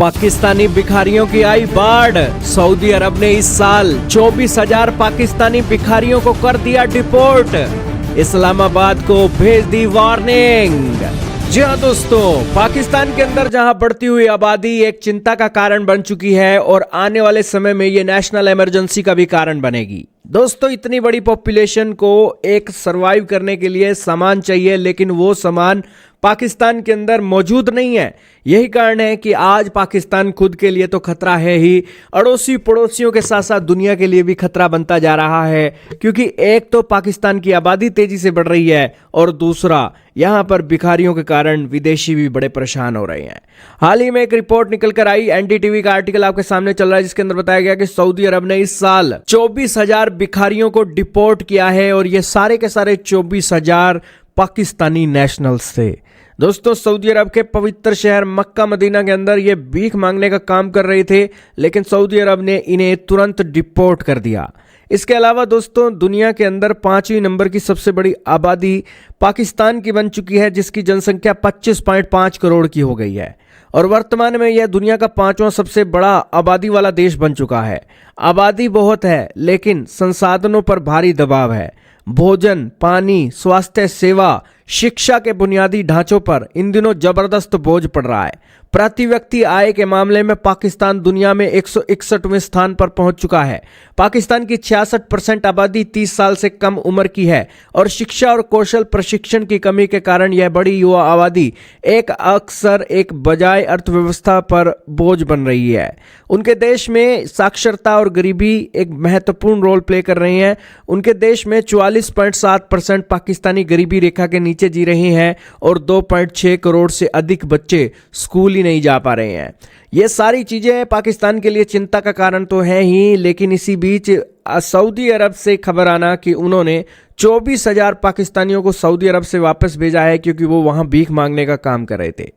पाकिस्तानी भिखारियों की आई बाढ़। सऊदी अरब ने इस साल 24,000 पाकिस्तानी भिखारियों को कर दिया डिपोर्ट। इस्लामाबाद को भेज दी वार्निंग। जी हाँ दोस्तों, पाकिस्तान के अंदर जहां बढ़ती हुई आबादी एक चिंता का कारण बन चुकी है और आने वाले समय में ये नेशनल इमरजेंसी का भी कारण बनेगी। दोस्तों, इतनी बड़ी पॉपुलेशन को एक सरवाइव करने के लिए सामान चाहिए, लेकिन वो सामान पाकिस्तान के अंदर मौजूद नहीं है। यही कारण है कि आज पाकिस्तान खुद के लिए तो खतरा है ही, अड़ोसी पड़ोसियों के साथ साथ दुनिया के लिए भी खतरा बनता जा रहा है। क्योंकि एक तो पाकिस्तान की आबादी तेजी से बढ़ रही है और दूसरा यहां पर भिखारियों के कारण विदेशी भी बड़े परेशान हो रहे हैं। हाल ही में एक रिपोर्ट निकल कर आई, एनडीटीवी का आर्टिकल आपके सामने चल रहा है, जिसके अंदर बताया गया कि सऊदी अरब ने इस साल 24,000 भिखारियों को डिपोर्ट किया है और ये सारे के सारे 24,000 पाकिस्तानी नेशनल्स थे। दोस्तों, सऊदी अरब के पवित्र शहर मक्का मदीना के अंदर ये भीख मांगने का काम कर रहे थे, लेकिन सऊदी अरब ने इन्हें तुरंत डिपोर्ट कर दिया। इसके अलावा दोस्तों, दुनिया के अंदर 5वीं नंबर की सबसे बड़ी आबादी पाकिस्तान की बन चुकी है, जिसकी जनसंख्या 25.5 करोड़ की हो गई है और वर्तमान में यह दुनिया का 5वां सबसे बड़ा आबादी वाला देश बन चुका है। आबादी बहुत है, लेकिन संसाधनों पर भारी दबाव है। भोजन, पानी, स्वास्थ्य सेवा, शिक्षा के बुनियादी ढांचों पर इन दिनों जबरदस्त बोझ पड़ रहा है। प्रति व्यक्ति आय के मामले में पाकिस्तान दुनिया में 161वें स्थान पर पहुंच चुका है। पाकिस्तान की 66% आबादी 30 साल से कम उम्र की है और शिक्षा और कौशल प्रशिक्षण की कमी के कारण यह बड़ी युवा आबादी एक बजाय अर्थव्यवस्था पर बोझ बन रही है। उनके देश में साक्षरता और गरीबी एक महत्वपूर्ण रोल प्ले कर रही हैं। उनके देश में 44.7% पाकिस्तानी गरीबी रेखा के नीचे जी रहे हैं और 2.6 करोड़ से अधिक बच्चे स्कूल ही नहीं जा पा रहे हैं। ये सारी चीजें पाकिस्तान के लिए चिंता का कारण तो है ही, लेकिन इसी बीच सऊदी अरब से खबर आना कि उन्होंने 24,000 पाकिस्तानियों को सऊदी अरब से वापस भेजा है, क्योंकि वो वहां भीख मांगने का काम कर रहे थे।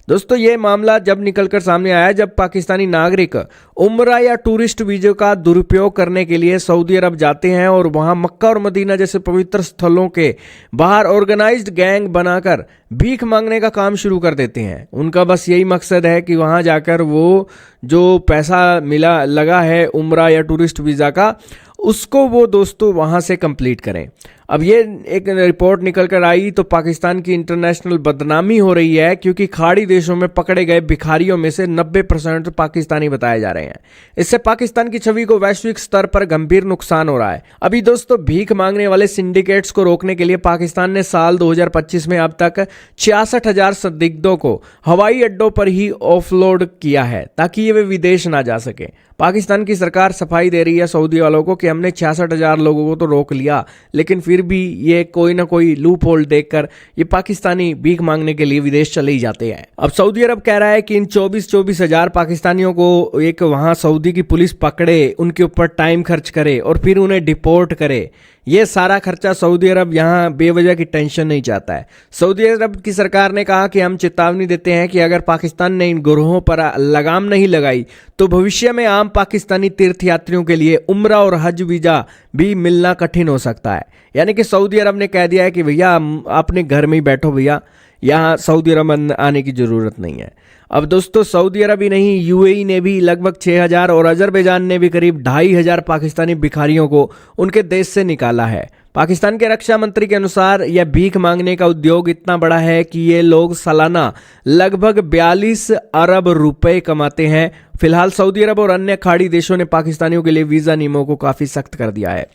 दोस्तों, ये मामला जब निकलकर सामने आया जब पाकिस्तानी नागरिक उम्रा या टूरिस्ट वीज़े का दुरुपयोग करने के लिए सऊदी अरब जाते हैं और वहां मक्का और मदीना जैसे पवित्र स्थलों के बाहर ऑर्गेनाइज्ड गैंग बनाकर भीख मांगने का काम शुरू कर देते हैं। उनका बस यही मकसद है कि वहां जाकर वो जो पैसा लगा है उम्रा या टूरिस्ट वीज़ा का, उसको वो दोस्तों वहां से कंप्लीट करें। अब ये एक रिपोर्ट निकल कर आई तो पाकिस्तान की इंटरनेशनल बदनामी हो रही है, क्योंकि खाड़ी देशों में पकड़े गए भिखारियों में से 90% पाकिस्तानी बताए जा रहे हैं। इससे पाकिस्तान की छवि को वैश्विक स्तर पर गंभीर नुकसान हो रहा है। अभी दोस्तों, भीख मांगने वाले सिंडिकेट्स को रोकने के लिए पाकिस्तान ने साल 2025 में अब तक 66,000 संदिग्धों को हवाई अड्डों पर ही ऑफलोड किया है, ताकि वे विदेश ना जा सके। पाकिस्तान की सरकार सफाई दे रही है सऊदी वालों को कि हमने 66,000 लोगों को तो रोक लिया, लेकिन फिर भी ये कोई ना कोई लूप होल देखकर ये पाकिस्तानी भीख मांगने के लिए विदेश चले ही जाते हैं। अब सऊदी अरब कह रहा है कि इन 24,000 पाकिस्तानियों को एक वहां सऊदी की पुलिस पकड़े, उनके ऊपर टाइम खर्च करे और फिर उन्हें डिपोर्ट करे। ये सारा खर्चा सऊदी अरब यहाँ बेवजह की टेंशन नहीं चाहता है। सऊदी अरब की सरकार ने कहा कि हम चेतावनी देते हैं कि अगर पाकिस्तान ने इन गिरोहों पर लगाम नहीं लगाई तो भविष्य में आम पाकिस्तानी तीर्थयात्रियों के लिए उम्रा और हज वीजा भी मिलना कठिन हो सकता है। यानी कि सऊदी अरब ने कह दिया है कि भैया अपने घर में ही बैठो भैया, यहाँ सऊदी अरब आने की ज़रूरत नहीं है। अब दोस्तों, सऊदी अरब ही नहीं, यूएई ने भी लगभग 6,000 और अजरबैजान ने भी करीब 2,500 पाकिस्तानी भिखारियों को उनके देश से निकाला है। पाकिस्तान के रक्षा मंत्री के अनुसार यह भीख मांगने का उद्योग इतना बड़ा है कि ये लोग सालाना लगभग 42 अरब रुपए कमाते हैं। फिलहाल सऊदी अरब और अन्य खाड़ी देशों ने पाकिस्तानियों के लिए वीज़ा नियमों को काफ़ी सख्त कर दिया है।